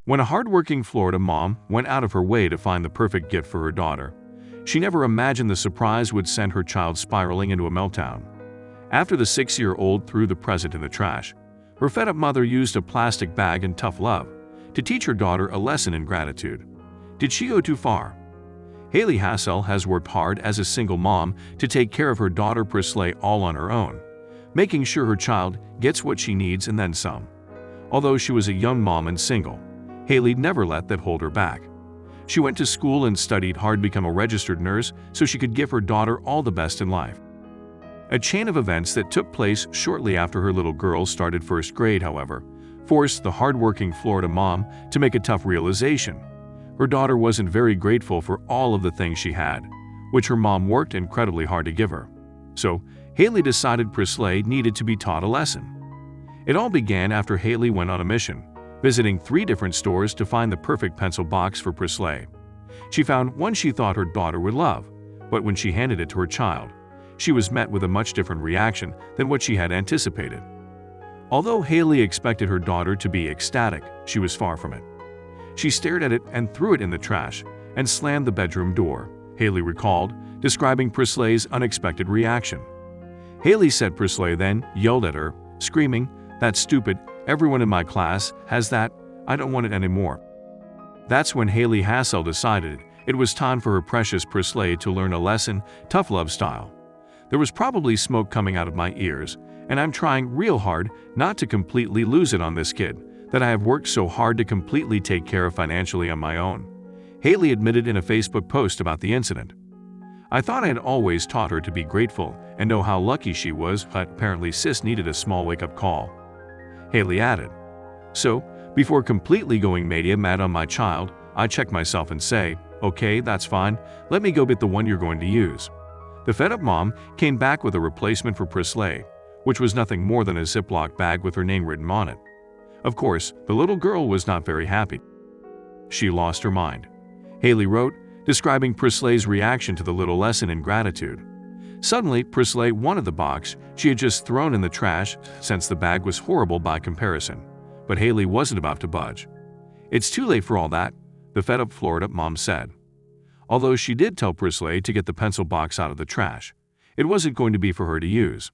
When a hardworking Florida mom went out of her way to find the perfect gift for her daughter, she never imagined the surprise would send her child spiraling into a meltdown. After the 6-year-old threw the present in the trash, her fed-up mother used a plastic bag and tough love to teach her daughter a lesson in gratitude. Did she go too far? Haley Hassel has worked hard as a single mom to take care of her daughter Presley all on her own, making sure her child gets what she needs and then some. Although she was a young mom and single, Haley never let that hold her back. She went to school and studied hard to become a registered nurse so she could give her daughter all the best in life. A chain of events that took place shortly after her little girl started first grade, however, forced the hardworking Florida mom to make a tough realization. Her daughter wasn't very grateful for all of the things she had, which her mom worked incredibly hard to give her. So, Haley decided Presley needed to be taught a lesson. It all began after Haley went on a mission, visiting 3 different stores to find the perfect pencil box for Presley. She found one she thought her daughter would love, but when she handed it to her child, she was met with a much different reaction than what she had anticipated. Although Haley expected her daughter to be ecstatic, she was far from it. She stared at it and threw it in the trash and slammed the bedroom door, Haley recalled, describing Presley's unexpected reaction. Haley said Presley then yelled at her, screaming, "That's stupid, everyone in my class has that, I don't want it anymore." That's when Haley Hassel decided it was time for her precious Presley to learn a lesson, tough love style. There was probably smoke coming out of my ears, and I'm trying real hard not to completely lose it on this kid that I have worked so hard to completely take care of financially on my own, Haley admitted in a Facebook post about the incident. "I thought I had always taught her to be grateful and know how lucky she was, but apparently sis needed a small wake-up call," Haley added. "So, before completely going mad on my child, I check myself and say, okay, that's fine, let me go get the one you're going to use." The fed-up mom came back with a replacement for Presley, which was nothing more than a Ziploc bag with her name written on it. Of course, the little girl was not very happy. She lost her mind, Haley wrote, describing Presley's reaction to the little lesson in gratitude. Suddenly, Presley wanted the box she had just thrown in the trash since the bag was horrible by comparison. But Haley wasn't about to budge. "It's too late for all that," the fed-up Florida mom said. Although she did tell Presley to get the pencil box out of the trash, it wasn't going to be for her to use.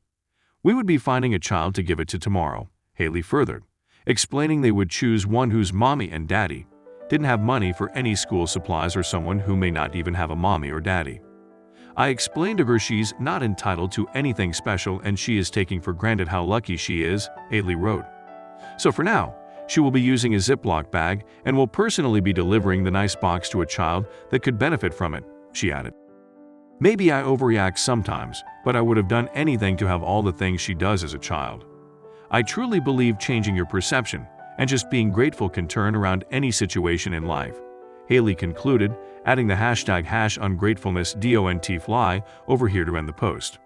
"We would be finding a child to give it to tomorrow," Haley furthered, explaining they would choose one whose mommy and daddy didn't have money for any school supplies or someone who may not even have a mommy or daddy. "I explained to her she's not entitled to anything special and she is taking for granted how lucky she is," Haley wrote. "So for now, she will be using a Ziploc bag and will personally be delivering the nice box to a child that could benefit from it," she added. "Maybe I overreact sometimes, but I would have done anything to have all the things she does as a child. I truly believe changing your perception and just being grateful can turn around any situation in life," Haley concluded, adding the hashtag #ungratefulness_DONT_fly over here to end the post.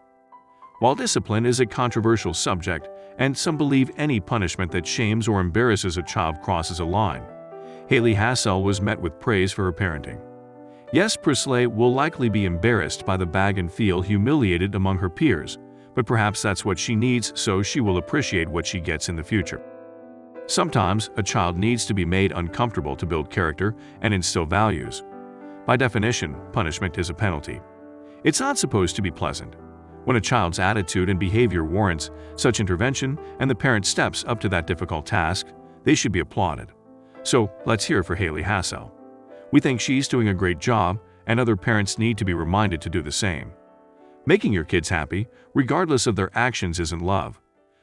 While discipline is a controversial subject, and some believe any punishment that shames or embarrasses a child crosses a line, Haley Hassel was met with praise for her parenting. Yes, Presley will likely be embarrassed by the bag and feel humiliated among her peers, but perhaps that's what she needs so she will appreciate what she gets in the future. Sometimes, a child needs to be made uncomfortable to build character and instill values. By definition, punishment is a penalty. It's not supposed to be pleasant. When a child's attitude and behavior warrants such intervention and the parent steps up to that difficult task, they should be applauded. So, let's hear for Haley Hassel. We think she's doing a great job, and other parents need to be reminded to do the same. Making your kids happy, regardless of their actions, isn't love.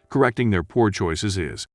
Correcting their poor choices is.